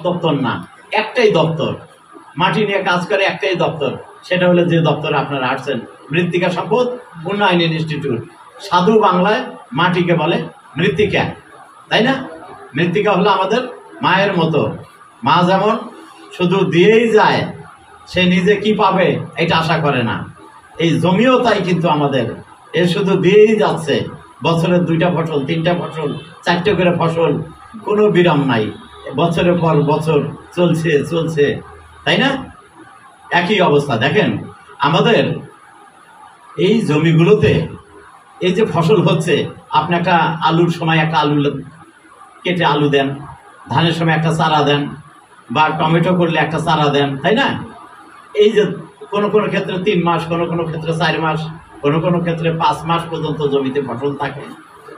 দপ্তর না, একটাই দপ্তর, মাটি নিয়ে কাজ করে একটাই দপ্তর, সেটা হলো যে দপ্তরে আপনারা আসছেন, মৃত্তিকা সম্পদ উন্নয়ন ইনস্টিটিউট। সাধু বাংলায় মাটিকে বলে মৃত্তিকা, তাই না? মৃত্তিকা হলো আমাদের মায়ের মতো। মা যেমন শুধু দিয়েই যায়, সে নিজে কি পাবে এটা আশা করে না। এই জমিও তাই, কিন্তু আমাদের এ শুধু দিয়েই যাচ্ছে। বছরের 2টা ফসল, 3টা ফসল, 4টে করে ফসল, কোনো বিরাম নাই, বছরের পর বছর চলছে চলছে, তাই না? একই অবস্থা। দেখেন আমাদের এই জমিগুলোতে এই যে ফসল হচ্ছে, আপনি একটা আলুর সময় একটা আলু কেটে আলু দেন, ধানের সময় একটা চারা দেন, বা টমেটো করলে একটা চারা দেন, তাই না? এই যে কোনো কোনো ক্ষেত্রে 3 মাস, কোনো কোনো ক্ষেত্রে 4 মাস, কোনো কোনো ক্ষেত্রে 5 মাস পর্যন্ত জমিতে ফসল থাকে।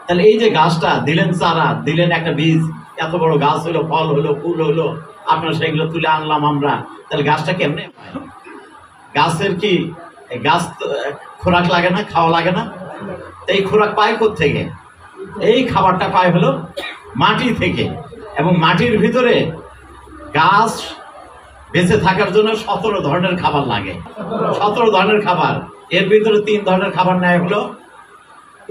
তাহলে এই যে গাছটা দিলেন, চারা দিলেন, একটা বীজ, এত বড় গাছ হলো, ফল হলো, ফুল হলো, আপনার সেগুলো তুলে আনলাম আমরা। তাহলে গাছটা কেমনে? গাছের কি গাছ খোরাক লাগে না, খাওয়া লাগে না? এই খোরাক পায় কোত্থেকে? এই খাবারটা পায় হলো মাটি থেকে। এবং মাটির ভিতরে গাছ বেঁচে থাকার জন্য 17 ধরনের খাবার লাগে। 17 ধরনের খাবার, এর ভিতরে 3 ধরনের খাবার নেয় হলো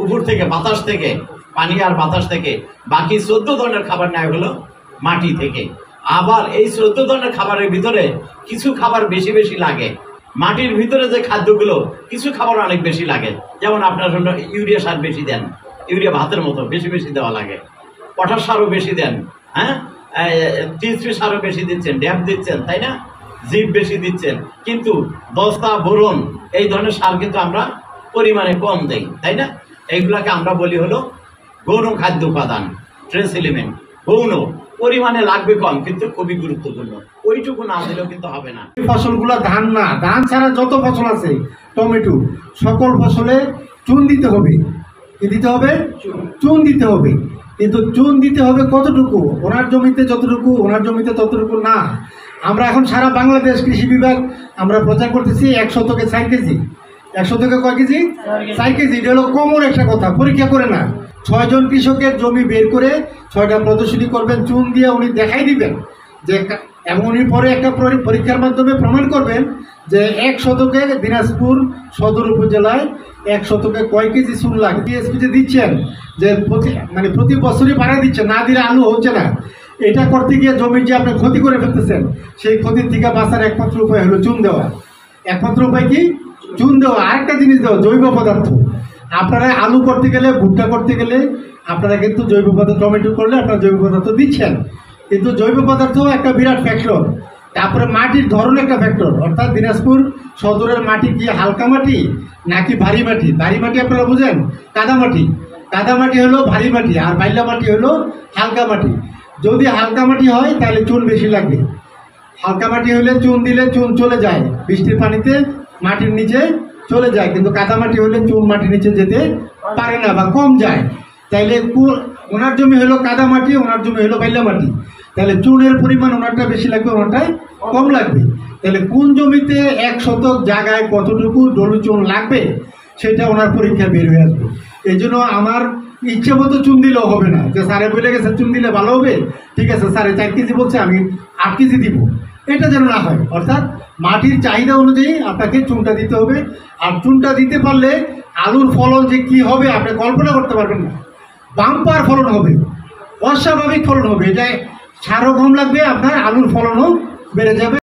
উপর থেকে, বাতাস থেকে, পানি আর বাতাস থেকে। বাকি 14 ধরনের খাবার নেয় হলো মাটি থেকে। আবার এই 14 ধরনের খাবারের ভিতরে কিছু খাবার বেশি বেশি লাগে। মাটির ভিতরে যে খাদ্যগুলো, কিছু খাবার অনেক বেশি লাগে। যেমন আপনার হলো ইউরিয়া সার বেশি দেন, ইউরিয়া ভাতের মতো বেশি বেশি দেওয়া লাগে। পটাশ সারও বেশি দেন, হ্যাঁ, টিএসপি সারও বেশি দিচ্ছেন, ড্যাপ দিচ্ছেন, তাই না? জিপ বেশি দিচ্ছেন। কিন্তু দস্তা, বোরন এই ধরনের সার কিন্তু আমরা পরিমাণে কম দেই, তাই না? এইগুলাকে আমরা বলি হলো গৌণ খাদ্য উপাদান, ট্রেস এলিমেন্ট। গৌণ পরিমাণে লাগবে কম, কিন্তু খুবই গুরুত্বপূর্ণ। ওইটুকু না দিলেও কিন্তু হবে না। ফসলগুলো ধান না, ধান ছাড়া যত ফসল আছে, টমেটো, সকল ফসলে চুন দিতে হবে। কি দিতে হবে? চুন দিতে হবে। কিন্তু চুন দিতে হবে কতটুকু? ওনার জমিতে যতটুকু, ওনার জমিতে ততটুকু না। আমরা এখন সারা বাংলাদেশ কৃষি বিভাগ আমরা প্রচার করতেছি 1 শতকে 4 কেজি। 1 শতকে কয় কেজি? 4 কেজি। এটা হলো কমন একটা কথা, পরীক্ষা করে না। 6 জন কৃষকের জমি বের করে 6টা প্রদর্শনী করবেন, চুন দিয়ে উনি দেখাই দিবেন যে, এবং উনি পরে একটা পরীক্ষার মাধ্যমে প্রমাণ করবেন যে 1 শতকে দিনাজপুর সদর উপজেলায় 1 শতকে কয় কেজি চুন লাগে। টিএসপি যে দিচ্ছেন, যে প্রতি বছরই বাড়ায় দিচ্ছেন, না দিলে আলু হচ্ছে না। এটা করতে গিয়ে জমির যে আপনি ক্ষতি করে ফেলতেছেন, সেই ক্ষতির থেকে বাঁচার একমাত্র উপায় হলো চুন দেওয়া। একমাত্র উপায় কি? চুন দেওয়া। আরেকটা জিনিস দেওয়া, জৈব পদার্থ। আপনারা আলু করতে গেলে, ভুট্টা করতে গেলে আপনারা কিন্তু জৈব পদার্থ, টমেটো করলে আপনারা জৈব পদার্থ দিচ্ছেন, কিন্তু জৈব পদার্থ একটা বিরাট ফ্যাক্টর। তারপরে মাটির ধরন একটা ফ্যাক্টর। অর্থাৎ দিনাজপুর সদরের মাটি কি হালকা মাটি নাকি ভারী মাটি? ভারী মাটি আপনারা বুঝেন, কাদামাটি। কাদামাটি হলো ভারী মাটি, আর বাইলা মাটি হলো হালকা মাটি। যদি হালকা মাটি হয় তাহলে চুন বেশি লাগবে। হালকা মাটি হলে চুন দিলে চুন চলে যায়, বৃষ্টির পানিতে মাটির নিচে চলে যায়, কিন্তু কাদামাটি হলে চুন মাটির নিচে যেতে পারে না বা কম যায়। তাইলে ওনার জমি হলো কাদামাটি, ওনার জমি হলো বাইলা মাটি। তাহলে চুনের পরিমাণ ওনারটা বেশি লাগবে, ওনারটাই কম লাগবে। তাহলে কোন জমিতে 1 শতক জায়গায় কতটুকু ডলু চুন লাগবে সেটা ওনার পরীক্ষা বের হয়ে আসবে। এই জন্য আমার ইচ্ছে মতো চুন দিলেও হবে না, যে স্যারে বলে গেছে চুন দিলে ভালো হবে, ঠিক আছে স্যারে 4 কেজি বলছে আমি 8 কেজি দিব, এটা যেন না হয়। অর্থাৎ মাটির চাহিদা অনুযায়ী আপনাকে চুনটা দিতে হবে। আর চুনটা দিতে পারলে আলুর ফলন যে কি হবে আপনি কল্পনা করতে পারবেন না। বাম্পার ফলন হবে, অস্বাভাবিক ফলন হবে। এটা সারও কম লাগবে, আপনার আলুর ফলনও বেড়ে যাবে।